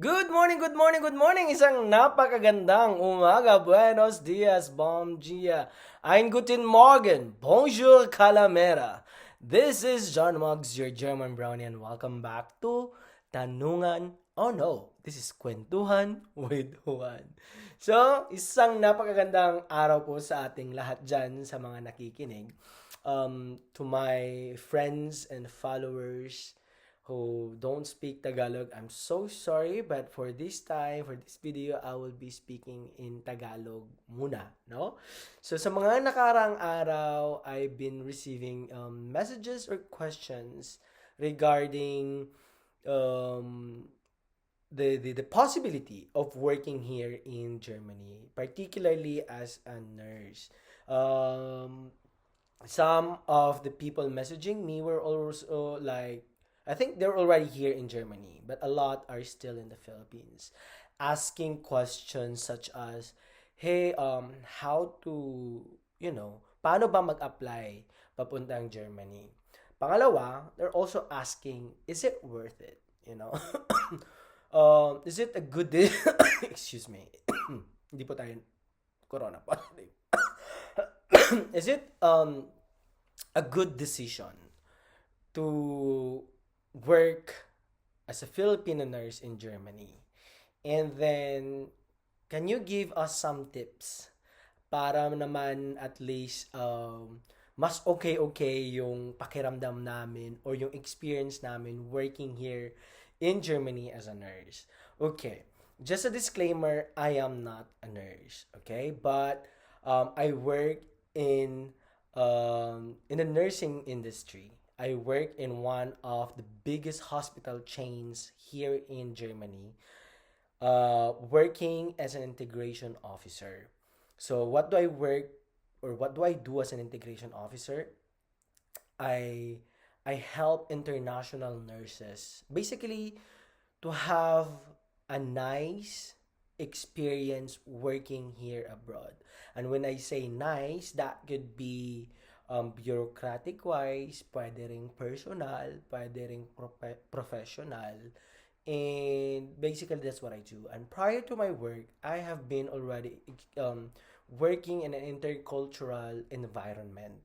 Good morning, good morning, good morning! Isang napakagandang umaga. Buenos dias, bom dia. Ein guten Morgen. Bonjour, Calamera. This is John Muggs, your German brownie, and welcome back to Tanungan. Oh no, this is Kwentuhan with Juan. So, isang napakagandang araw po sa ating lahat dyan sa mga nakikinig. To my friends and followers who don't speak Tagalog, I'm so sorry, but for this time, for this video, I will be speaking in Tagalog muna, no? So sa mga nakarang araw, I've been receiving messages or questions regarding um, the possibility of working here in Germany, particularly as a nurse. Um, some of the people messaging me were also like, I think they're already here in Germany, but a lot are still in the Philippines, asking questions such as, hey, how to, paano ba mag-apply papuntang Germany? Pangalawa, they're also asking, is it worth it? Is it a good deal? Excuse me. Hindi po tayo corona positive. Is it a good decision to work as a Filipino nurse in Germany? And then, can you give us some tips para naman at least mas okay yung pakiramdam namin or yung experience namin working here in Germany as a nurse? Okay, just a disclaimer, I am not a nurse, okay? But I work in the nursing industry. I work in one of the biggest hospital chains here in Germany, working as an integration officer. So, what do I work or what do I do as an integration officer? I I help international nurses basically to have a nice experience working here abroad. And when I say nice, that could be bureaucratic wise, pwede ring personal, pwede ring professional. And basically, that's what I do. And prior to my work, I have been already working in an intercultural environment,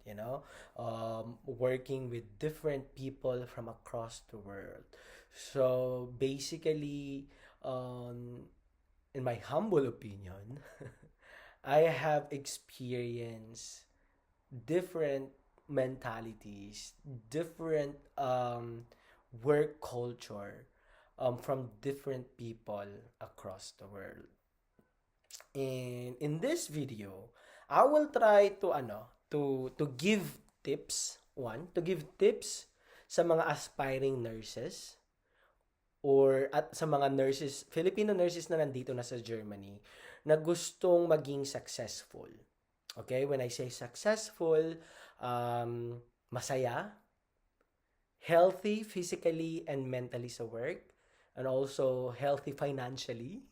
working with different people from across the world. So basically, in my humble opinion, I have experienced different mentalities, different work culture from different people across the world. And in this video, I will try to give tips, to give tips sa mga aspiring nurses or at sa mga nurses, Filipino nurses na nandito na sa Germany na gustong maging successful. Okay, when I say successful, masaya, healthy physically and mentally sa work, and also healthy financially,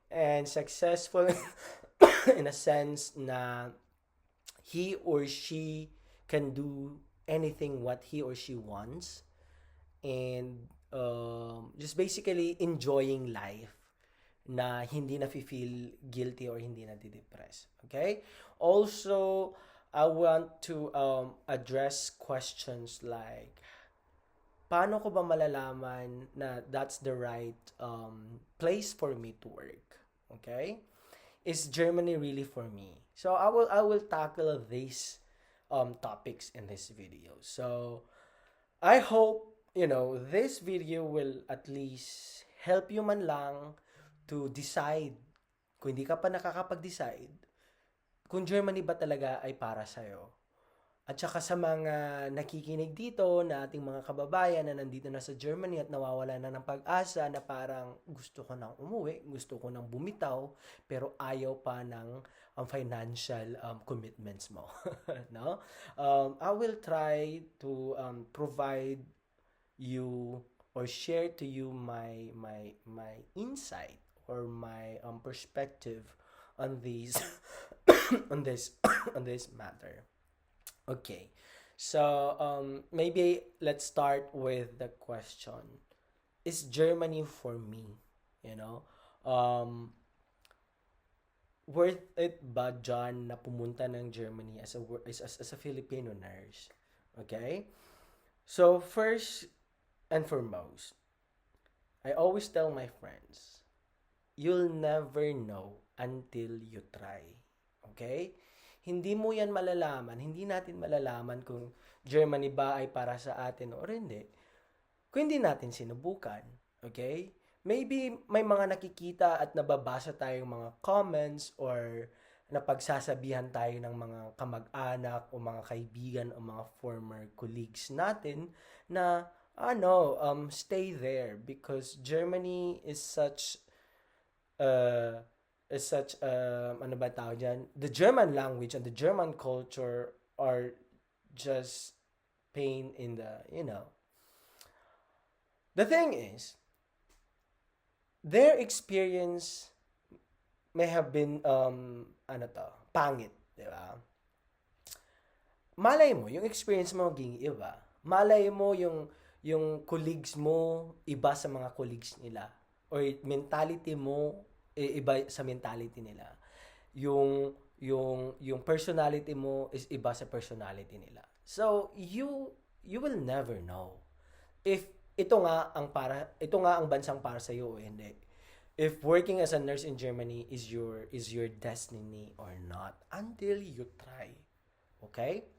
and successful in a sense na he or she can do anything what he or she wants, and just basically enjoying life na hindi na feel guilty or hindi na depressed. Okay? Also, I want to address questions like, paano ko ba malalaman na that's the right place for me to work? Okay? Is Germany really for me? So I will tackle these topics in this video. So I hope this video will at least help you man lang to decide, kung hindi ka pa nakakapag-decide, kung Germany ba talaga ay para sa'yo. At saka sa mga nakikinig dito na ating mga kababayan na nandito na sa Germany at nawawala na ng pag-asa na parang gusto ko nang umuwi, gusto ko nang bumitaw, pero ayaw pa ng financial commitments mo. No? I will try to provide you or share to you my insight or my perspective on these on this on this matter. Okay. So, maybe let's start with the question. Is Germany for me? You know? Um, Worth it ba, John, na pumunta ng Germany as as a Filipino nurse? Okay? So, first and foremost, I always tell my friends, you'll never know until you try. Okay? Hindi mo yan malalaman, hindi natin malalaman kung Germany ba ay para sa atin o hindi. Kung hindi natin sinubukan. Okay? Maybe may mga nakikita at nababasa tayong mga comments or napagsasabihan tayo ng mga kamag-anak o mga kaibigan o mga former colleagues natin na stay there because Germany uh, is such ano ba tawag dyan? The German language and the German culture are just pain in the, the thing is, their experience may have been, pangit, di ba? Malay mo, yung experience mo maging iba. Malay mo yung colleagues mo, iba sa mga colleagues nila. Or mentality mo, iba sa mentality nila. Yung personality mo is iba sa personality nila. So, you will never know if ito nga ang bansang para sa iyo o hindi. If working as a nurse in Germany is your destiny or not until you try. Okay?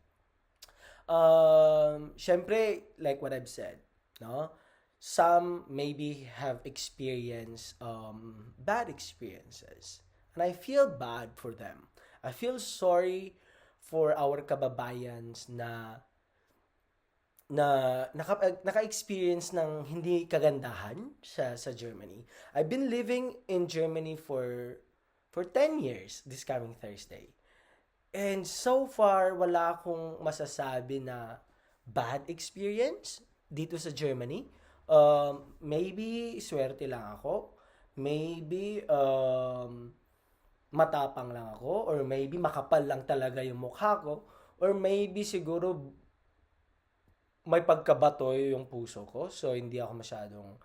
Syempre, like what I've said, no? Some maybe have experienced bad experiences. And I feel bad for them. I feel sorry for our kababayans naka-experience ng hindi kagandahan sa Germany. I've been living in Germany for 10 years this coming Thursday. And so far, wala akong masasabi na bad experience dito sa Germany. Maybe swerte lang ako. Maybe matapang lang ako. Or maybe makapal lang talaga yung mukha ko. Or maybe siguro may pagkabatoy yung puso ko. So, hindi ako masyadong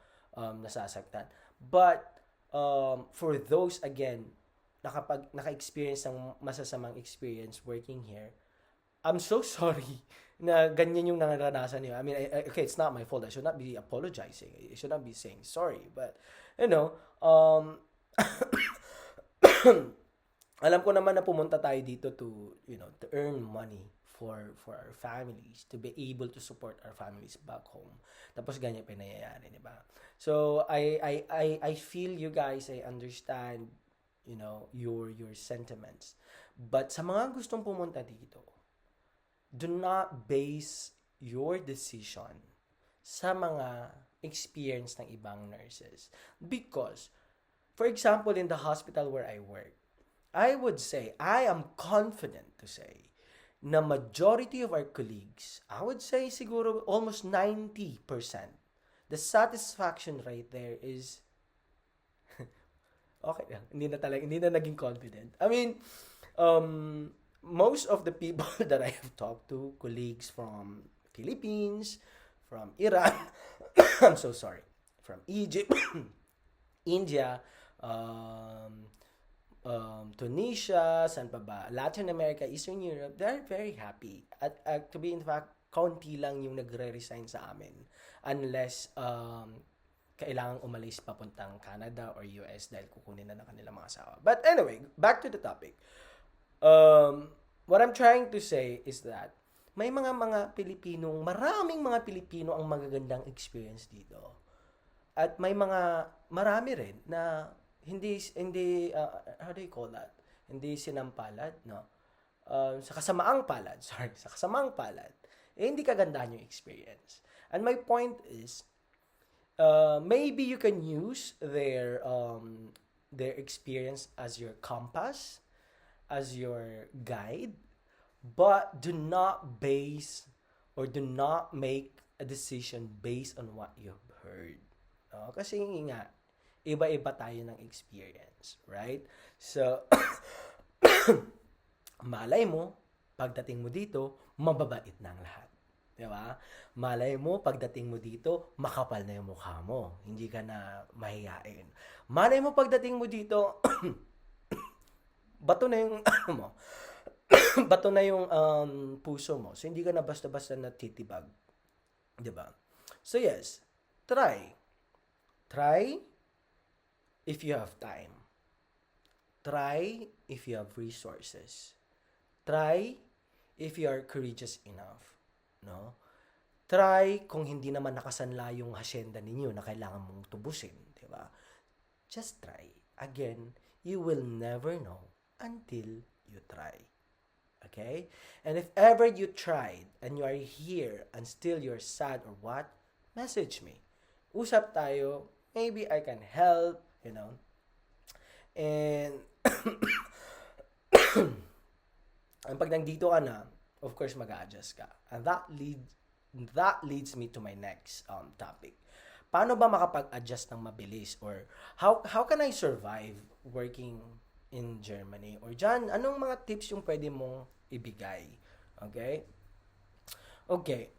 nasasaktan. But, for those, again, naka-experience ng masasamang experience working here, I'm so sorry na ganyan yung naranasan niyo. I mean, okay, it's not my fault. I should not be apologizing. I should not be saying sorry. But, alam ko naman na pumunta tayo dito to earn money for our families, to be able to support our families back home. Tapos ganyan pa nangyayari, di ba? So, I feel you guys, I understand, your sentiments. But sa mga gustong pumunta dito, do not base your decision sa mga experience ng ibang nurses. Because, for example, in the hospital where I work, I would say, I am confident to say, na majority of our colleagues, I would say siguro almost 90%, the satisfaction rate there is okay lang. Hindi na naging confident. I mean, most of the people that I have talked to, colleagues from Philippines, from Iran, I'm so sorry, from Egypt, India, Tunisia, saan pa ba? Latin America, Eastern Europe, they're very happy. At to be in fact, kaunti lang yung nagre-resign sa amin. Unless kailangang umalis papuntang Canada or US dahil kukunin na ng kanilang mga asawa. But anyway, back to the topic. What I'm trying to say is that may maraming mga Pilipino ang magagandang experience dito. At may marami rin na hindi how do you call that? Hindi sinampalad, no? Sa kasamaang palad, hindi kagandahan yung experience. And my point is, maybe you can use their experience as your compass, as your guide, but do not base or do not make a decision based on what you've heard. No? Kasi nga, iba-iba tayo ng experience, right? So, malay mo, pagdating mo dito, mababait na ang lahat. Di ba? Malay mo, pagdating mo dito, makapal na yung mukha mo. Hindi ka na mahihain. Malay mo, pagdating mo dito, bato na yung, ano mo, bato na yung puso mo. So, hindi ka na basta-basta natitibag. Di ba? So, yes, try. Try if you have time. Try if you have resources. Try if you are courageous enough. No? Try kung hindi naman nakasanla yung hasyenda ninyo na kailangan mong tubusin, di ba? Just try. Again, you will never know until you try. Okay? And if ever you tried and you are here and still you're sad or what, message me. Usap tayo. Maybe I can help, you know. And ang pag nandito ka na, of course, mag-a-adjust ka. And that leads me to my next topic. Paano ba makapag-adjust ng mabilis? Or how can I survive working in Germany? Or dyan, anong mga tips yung pwede mong ibigay? Okay? Okay.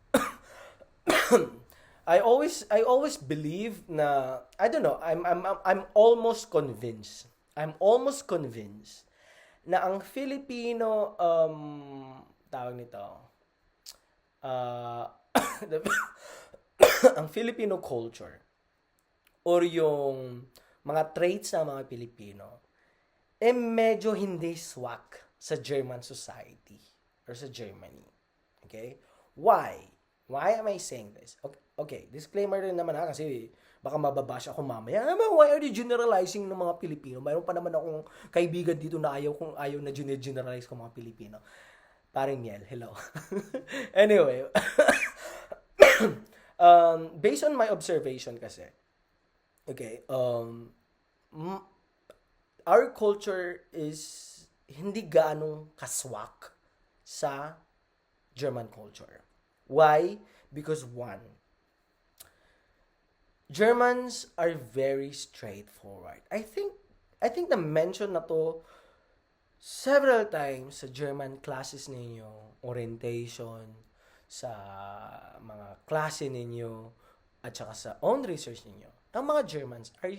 I always believe na I don't know, I'm almost convinced. I'm almost convinced na ang Filipino tawag nito uh, ang Filipino culture or yung mga traits ng mga Pilipino medyo hindi swak sa German society or sa Germany. Okay? Why? Why am I saying this? Okay, disclaimer rin naman kasi baka mababash ako mamaya. Why are you generalizing ng mga Pilipino? Mayroon pa naman akong kaibigan dito na ayaw na generalize ko mga Pilipino. Paring miel, hello. Anyway, based on my observation kasi, okay, our culture is hindi ganong kaswak sa German culture. Why? Because one, Germans are very straightforward. I think na-mention na to several times sa German classes ninyo, orientation, sa mga klase ninyo, at saka sa own research ninyo. Ang mga Germans are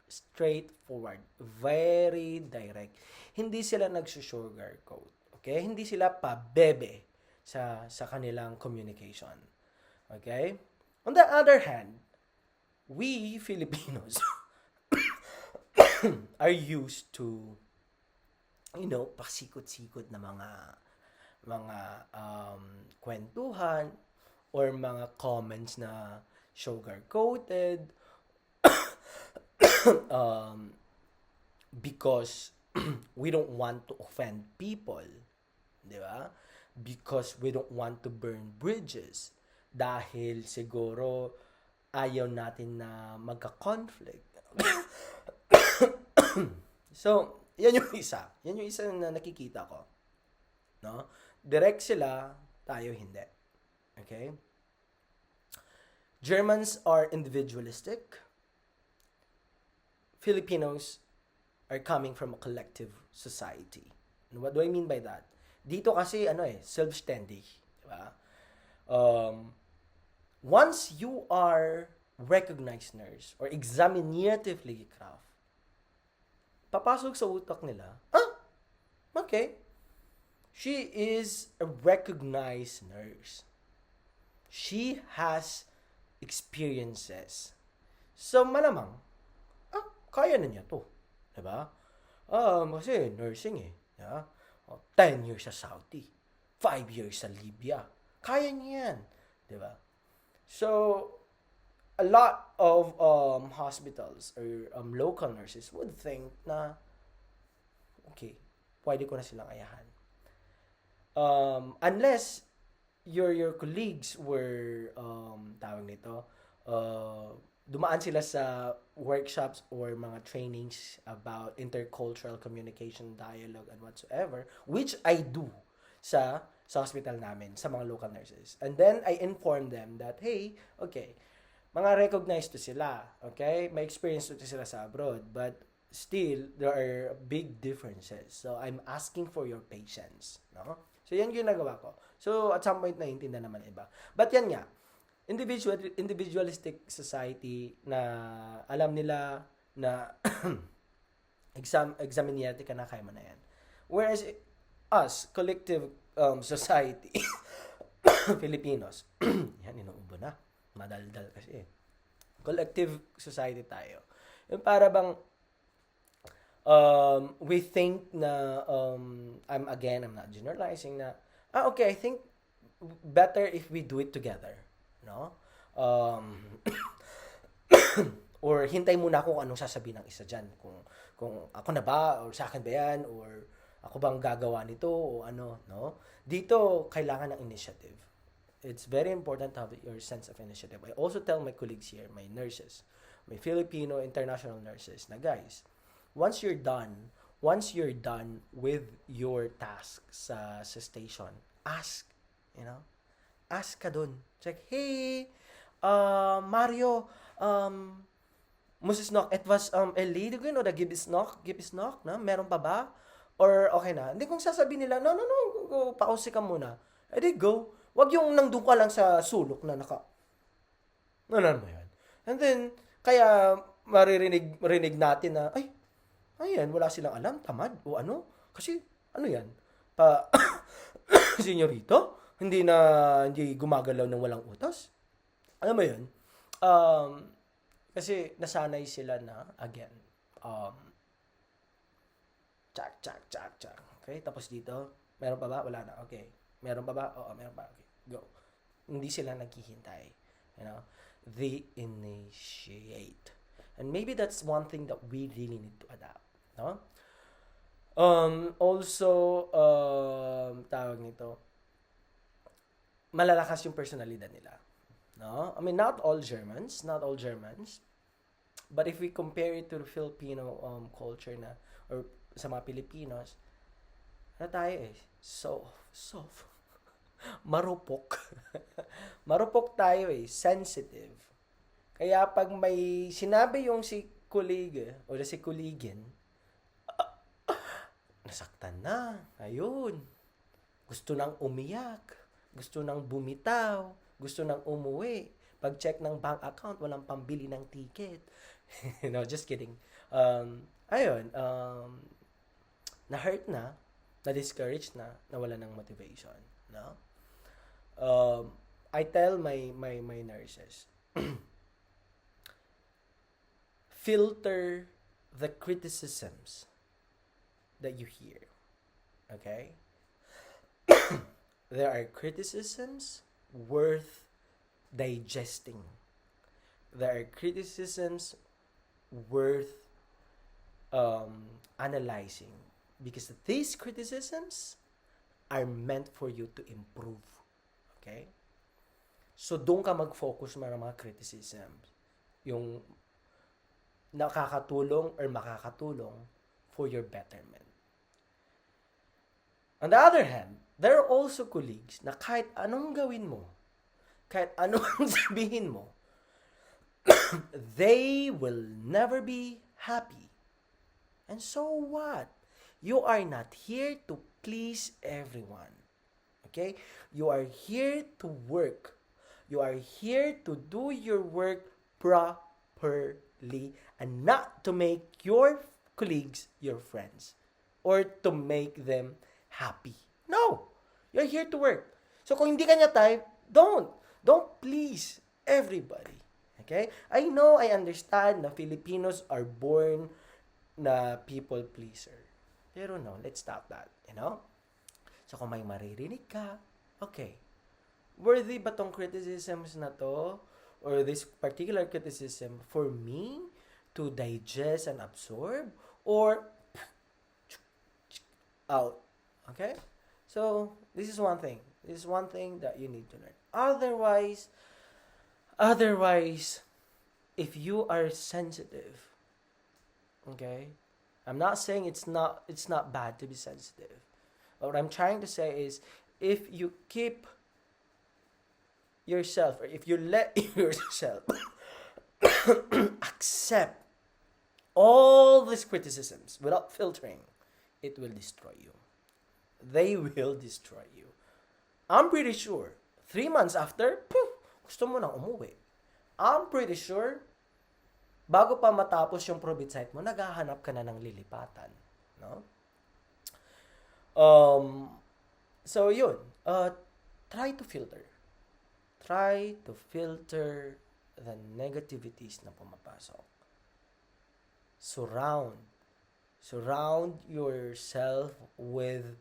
straightforward, very direct. Hindi sila nagsusugarcoat. Okay? Hindi sila pabebe sa kanilang communication. Okay? On the other hand, we Filipinos are used to, you know, pasikot-sikot na mga kwentuhan or mga comments na sugar-coated because we don't want to offend people, di ba? Because we don't want to burn bridges dahil siguro ayaw natin na magka-conflict. So, yan yung isa. Yan yung isa na nakikita ko. No? Direct sila, tayo hindi. Okay? Germans are individualistic. Filipinos are coming from a collective society. And what do I mean by that? Dito kasi, self-ständig. Diba? Once you are recognized nurse or examinative Pflegekraft, papasok sa utak nila, okay, she is a recognized nurse. She has experiences. So, malamang, kaya na niya to. Diba? Kasi nursing Yeah? 10 years sa Saudi. 5 years sa Libya. Kaya niya yan. Diba? So, a lot of hospitals or local nurses would think na, okay, pwede ko na silang ayahan. Unless your colleagues were, tawag nito, dumaan sila sa workshops or mga trainings about intercultural communication, dialogue, and whatsoever, which I do sa hospital namin, sa mga local nurses. And then, I inform them that, hey, okay, mga recognized to sila, okay? May experience to sila sa abroad, but still, there are big differences. So, I'm asking for your patience, no? So, yan ginagawa ko. So, at some point, naiintindihan naman iba. But yan nga, individualistic society na alam nila na examinierte ka na, kaya mo na yan. Whereas, us, collective society, Filipinos, yan, inuubo na. Madaldal kasi eh. Collective society tayo. Yung para bang, we think na, I'm not generalizing na, okay, I think better if we do it together. No? Or hintay muna kung anong sasabihin ng isa dyan. Kung ako na ba, or sa akin ba yan, or ako bang gagawa nito, o ano, no? Dito, kailangan ng initiative. It's very important to have your sense of initiative. I also tell my colleagues here, my nurses, my Filipino international nurses, na guys, once you're done with your task sa station, ask, ask ka dun. Check, hey, Mario, Mrs. Knock, it was a lady ko, da give is knock, na? Meron pa ba? Or okay na? Hindi, kung sasabihin nila, no, go, pause ka muna. Edi go. Wag yung nandun ka lang sa sulok na ano mo yan? And then, kaya marinig natin na, ayan, wala silang alam, tamad, o ano? Kasi, ano yan? Senyorito? Hindi gumagalaw ng walang utos? Alam mo yun? Kasi nasanay sila na, again, check. Okay? Tapos dito, meron pa ba? Wala na. Okay. Meron pa ba? Oo, meron pa. Okay. Go. Hindi sila naghihintay. They initiate. And maybe that's one thing that we really need to adapt. No? Also, tawag nito, malalakas yung personalidad nila. No? I mean, not all Germans, but if we compare it to the Filipino culture na, or sa mga Pilipinos, tayo soft. Marupok. Marupok tayo sensitive. Kaya pag may sinabi yung si kuliga, o si kuligin, nasaktan na. Ayun. Gusto nang umiyak. Gusto nang bumitaw. Gusto nang umuwi. Pag-check ng bank account, walang pambili ng ticket. No, just kidding. Na-hurt na, na-discouraged na, nawala ng motivation. No? I tell my nurses, filter the criticisms that you hear. Okay? There are criticisms worth digesting. There are criticisms worth analyzing. Because these criticisms are meant for you to improve. Okay? So, doon ka mag-focus mga criticisms. Yung nakakatulong or makakatulong for your betterment. On the other hand, there are also colleagues na kahit anong gawin mo, kahit anong sabihin mo, they will never be happy. And so what? You are not here to please everyone. Okay? You are here to work. You are here to do your work properly and not to make your colleagues your friends or to make them happy. No! You're here to work. So kung hindi ka niya type, don't please everybody. Okay? I know, I understand na Filipinos are born na people pleaser. Pero no, let's stop that. So kung may maririnig ka, okay. Worthy ba tong criticisms na to? Or this particular criticism for me to digest and absorb? Or out? Okay? So, this is one thing. This is one thing that you need to learn. Otherwise, if you are sensitive, okay? I'm not saying it's not bad to be sensitive. What I'm trying to say is, if you keep yourself, or if you let yourself accept all these criticisms without filtering, it will destroy you. They will destroy you. I'm pretty sure, 3 months after, poof, gusto mo nang umuwi. I'm pretty sure, bago pa matapos yung probate site mo, naghahanap ka na ng lilipatan. No? Um, so, yun. Try to filter. Try to filter the negativities na pumapasok. Surround. Surround yourself with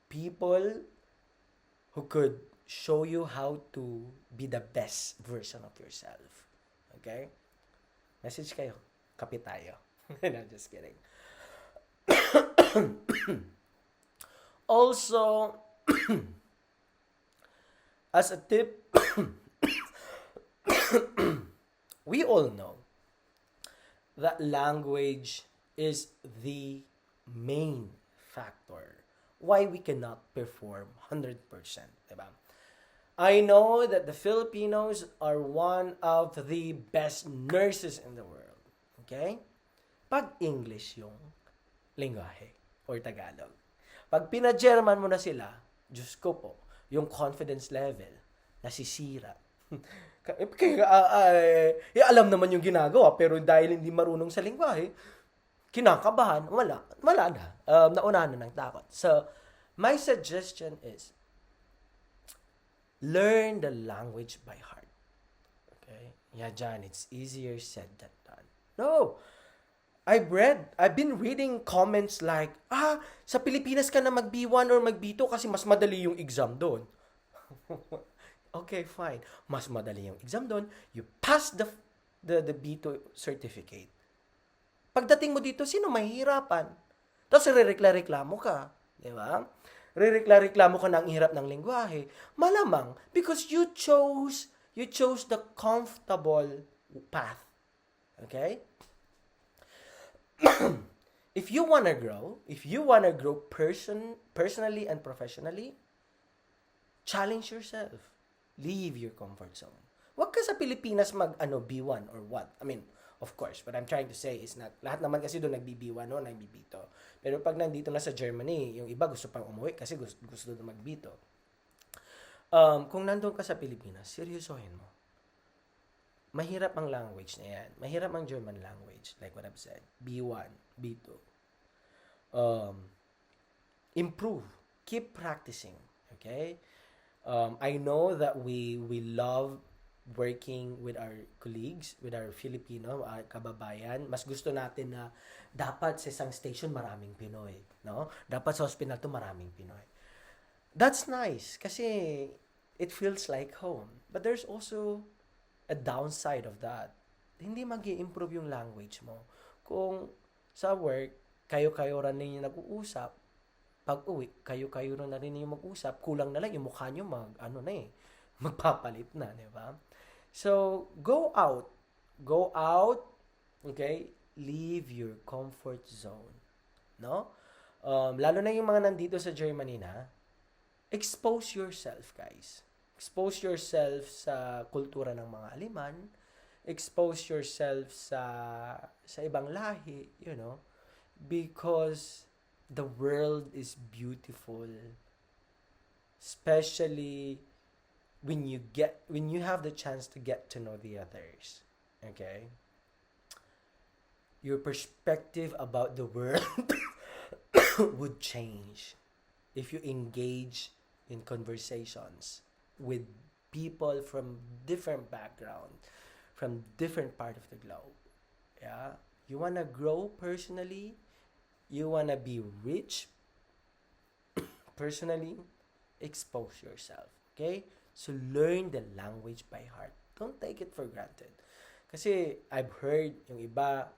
people who could show you how to be the best version of yourself. Okay? Message kayo. Kapit tayo. No, just kidding. Also, as a tip, we all know that language is the main factor why we cannot perform 100%, diba? I know that the Filipinos are one of the best nurses in the world. Okay? Pag English yung lingwahe or Tagalog. Pag pina-German mo na sila, Diyos ko po, yung confidence level, nasisira. Alam naman yung ginagawa, pero dahil hindi marunong sa lingwahe, kinakabahan, wala na. Naunahan na ng takot. So, my suggestion is, learn the language by heart. Okay? Yeah, John, it's easier said than done. No! I've been reading comments like, sa Pilipinas ka na mag B1 or mag B2 kasi mas madali yung exam doon. Okay, fine. Mas madali yung exam doon. You pass the B2 certificate. Pagdating mo dito, sino mahihirapan? Tapos rereklamo ka. Di ba? Rereklamo ka ng hirap ng lingwahe. Malamang, because you chose the comfortable path. Okay? If you wanna grow personally and professionally, challenge yourself. Leave your comfort zone. Huwag ka sa Pilipinas B1 or what. I mean, of course, what I'm trying to say is not, lahat naman kasi doon nagbi-B1 o nagbi-B2. Pero pag nandito na sa Germany, yung iba gusto pang umuwi kasi gusto doon mag-B2. Kung nandun ka sa Pilipinas, seryosohin mo. Mahirap ang language na yan. Mahirap ang German language, like what I've said. B1, B2. Improve. Keep practicing. Okay? I know that we love working with our colleagues, with our Filipino, kababayan. Mas gusto natin na dapat sa isang station maraming Pinoy. No? Dapat sa hospital to maraming Pinoy. That's nice kasi it feels like home. But there's also a downside of that. Hindi mag-i-improve yung language mo. Kung sa work, kayo-kayo rin ninyo nag-uusap, pag uwi, kayo-kayo na rin ninyo mag-usap, kulang na lang yung mukha nyo magpapalit na, di ba? So, go out, okay? Leave your comfort zone, no? Lalo na yung mga nandito sa Germany na, expose yourself, guys. Expose yourself sa kultura ng mga Aliman. Expose yourself sa ibang lahi, because the world is beautiful. Especially when you have the chance to get to know the others. Okay? Your perspective about the world would change if you engage in conversations with people from different background, from different part of the globe. Yeah? You wanna grow personally, you wanna be rich personally, expose yourself. Okay? So learn the language by heart. Don't take it for granted. Kasi I've heard yung iba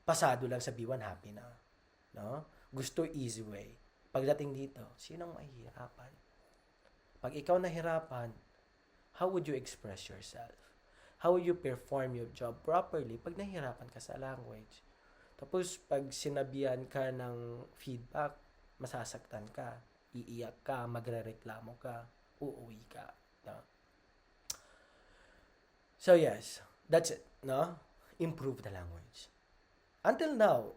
pasado lang sa B1 happy na. No? Gusto easy way. Pagdating dito, sinong mahihirapan? Pag ikaw nahirapan, how would you express yourself? How would you perform your job properly pag nahirapan ka sa language? Tapos, pag sinabihan ka ng feedback, masasaktan ka, iiyak ka, magrereklamo ka, uuwi ka. No? So, yes, that's it. No? Improve the language. Until now,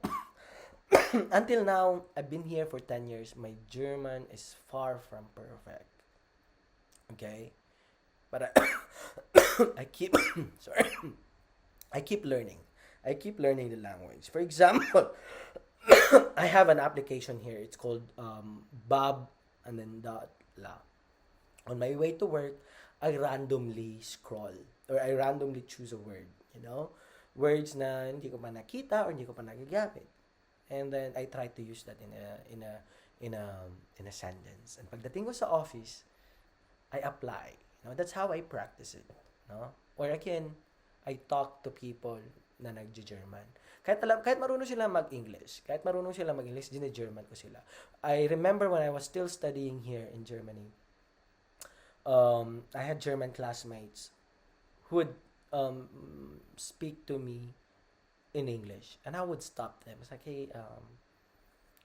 Until now, I've been here for 10 years. My German is far from perfect. Okay? But I keep, sorry, I keep learning. I keep learning the language. For example, I have an application here. It's called Bob and then dot la. On my way to work, I randomly scroll or I randomly choose a word, words na hindi ko pa nakita or hindi ko pa nagagamit. And then I try to use that in a sentence. And pagdating ko sa office, I apply. That's how I practice it, no? Or again, I talk to people na nagje-German. Kahit marunong sila mag-English, gine-German ko sila. I remember when I was still studying here in Germany, I had German classmates who would speak to me in English, and I would stop them. It's like, hey,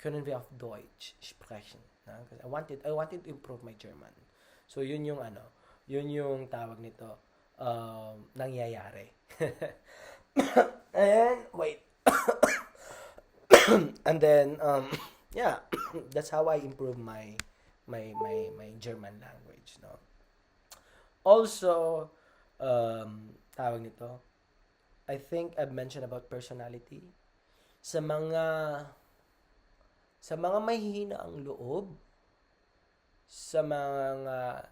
können wir auf Deutsch sprechen? Because I wanted to improve my German. So yun yung tawag nito, nangyayari. And wait. And then yeah, that's how I improve my German language, no. Also, tawag nito, I think I've mentioned about personality. Sa mga mahihina ang loob, sa mga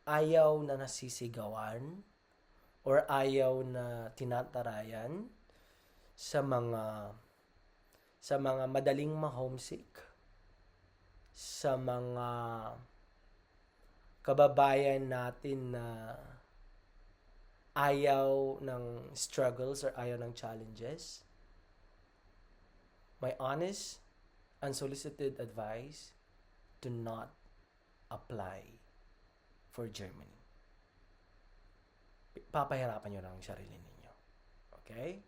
ayaw na nasisigawan or ayaw na tinatarayan, sa mga madaling ma-homesick, sa mga kababayan natin na ayaw ng struggles or ayaw ng challenges, my honest, unsolicited advice, do not apply for Germany. Papahirapan nyo lang ang sarili ninyo. Okay?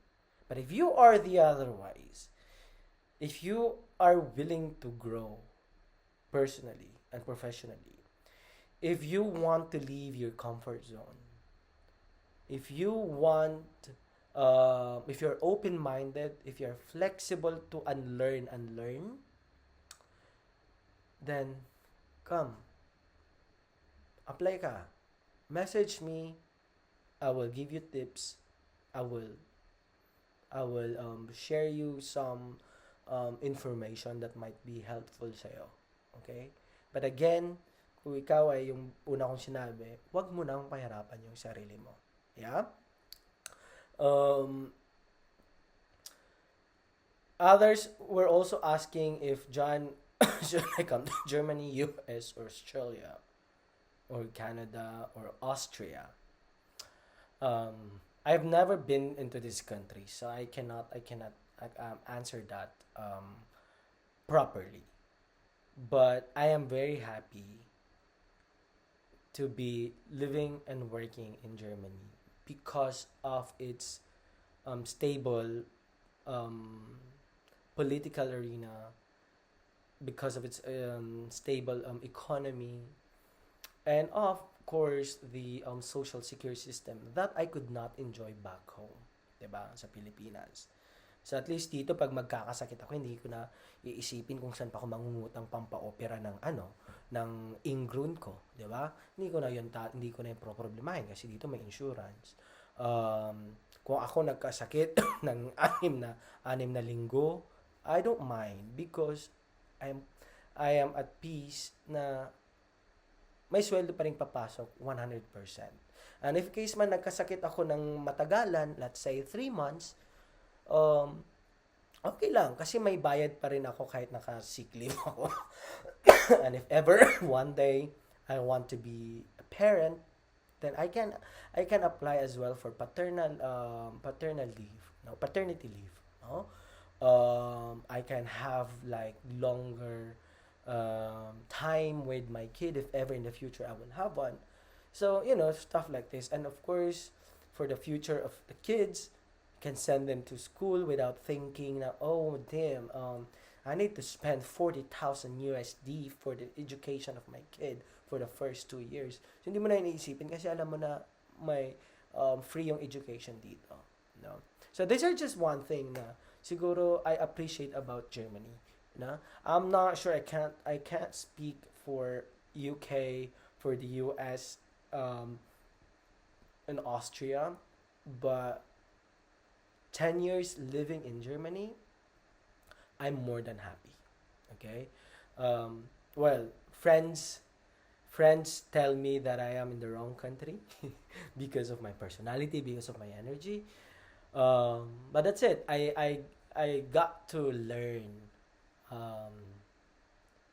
But if you are the otherwise, if you are willing to grow personally and professionally, if you want to leave your comfort zone, if you want, if you're open-minded, if you're flexible to unlearn and learn, then come. Apply ka. Message me. I will give you tips. I will share you some information that might be helpful sa'yo. Okay? But again, kung ikaw ay yung una kong sinabi, huwag mo nang pahirapan yung sarili mo. Yeah? Others were also asking if John should I come to Germany, US, or Australia, or Canada, or Austria. I've never been into this country, so I cannot answer that properly. But I am very happy to be living and working in Germany because of its stable political arena, because of its stable economy, and of course the social security system that I could not enjoy back home, 'di ba, sa Pilipinas. So at least dito pag magkakasakit ako, hindi ko na iisipin kung saan pa ako mangungutang pampa-opera ng ingrown ko, 'di ba? Hindi ko na yung problemahin kasi dito may insurance. Kung ako nagkasakit ng anim na linggo, I don't mind because I am at peace na may sweldo pa rin papasok 100%. And if case man nagkasakit ako ng matagalan, let's say 3 months, okay lang kasi may bayad pa rin ako kahit naka-sick leave ako. And if ever one day I want to be a parent, then I can apply as well for paternity leave, no? I can have like longer time with my kid if ever in the future I will have one. So, stuff like this. And of course, for the future of the kids, can send them to school without thinking na, oh, damn, I need to spend 40,000 USD for the education of my kid for the first 2 years. So, hindi mo na iniisipin kasi alam mo na may free yung education dito. No? So, these are just one thing na siguro I appreciate about Germany. Na? I'm not sure, I can't speak for UK, for the US, um, and Austria, but 10 years living in Germany, I'm more than happy. Okay? Well, friends tell me that I am in the wrong country because of my personality, because of my energy. But that's it. I got to learn um,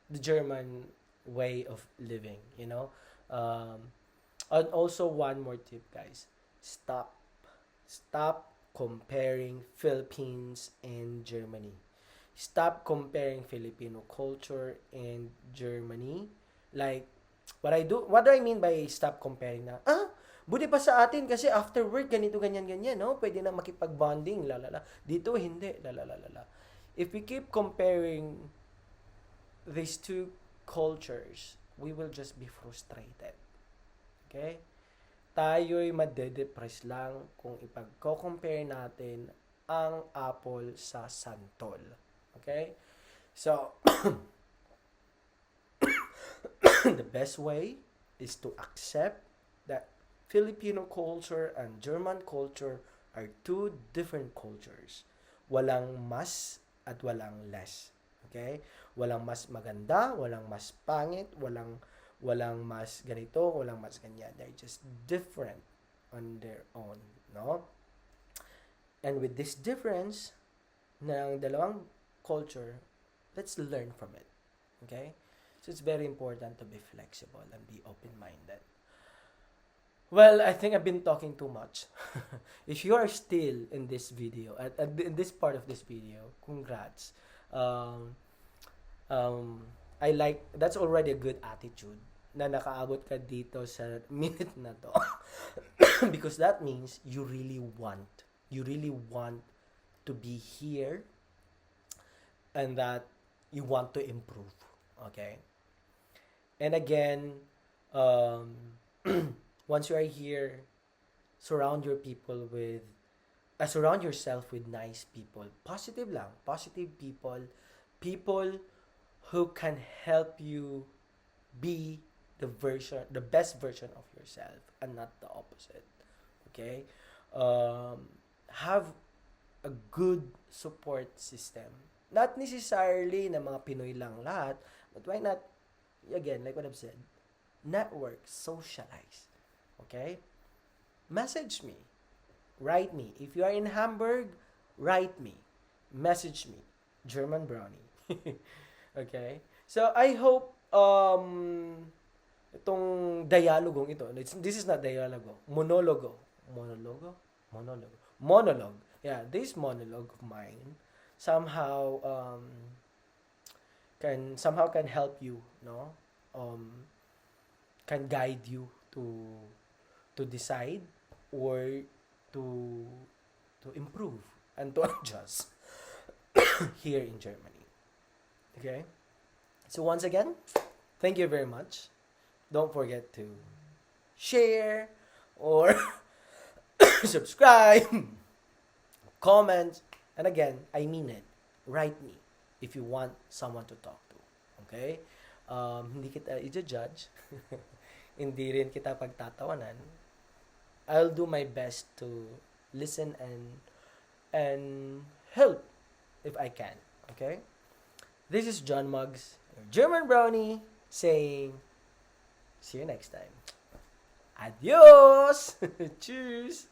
the German way of living. Um, and also one more tip, guys. Stop Stop comparing Philippines and Germany. Stop comparing Filipino culture and Germany. Like, what do I mean by stop comparing na, buti pa sa atin kasi after work, ganito, ganyan, ganyan, no? Pwede na makipag-bonding, lalala. Dito, hindi, lalala. If we keep comparing these two cultures, we will just be frustrated. Okay? Tayo'y madedepress lang kung ipagko-compare natin ang apple sa santol. Okay? So, the best way is to accept that Filipino culture and German culture are two different cultures. Walang mas at walang less. Okay? Walang mas maganda, walang mas pangit, walang mas ganito, walang mas ganyan. They're just different on their own, no? And with this difference ng dalawang culture, let's learn from it. Okay? So it's very important to be flexible and be open-minded. Well, I think I've been talking too much. If you are still in this video, in this part of this video, congrats. Um, I like, that's already a good attitude na nakaabot ka dito sa minute na to. Because that means you really want to be here, and that you want to improve. Okay? And again, once you are here, surround yourself with nice people. Positive lang. Positive people. People who can help you be the best version of yourself and not the opposite. Okay? Have a good support system. Not necessarily na mga Pinoy lang lahat, but why not, again, like what I've said, network, socialize. Okay? Message me. Write me. If you are in Hamburg, write me. Message me. German Brownie. Okay? So, I hope itong dialogong ito, this is not dialogo, monologue. Yeah, this monologue of mine somehow can help you, no? Can guide you to decide or to improve and to adjust here in Germany. Okay? So once again, thank you very much. Don't forget to share or subscribe, comment, and again, I mean it. Write me if you want someone to talk to. Okay? Hindi kita i-judge. Hindi rin kita pagtatawanan. I'll do my best to listen and help if I can. Okay? This is John Muggs, your German Brownie, saying, see you next time. Adios! Tschüss!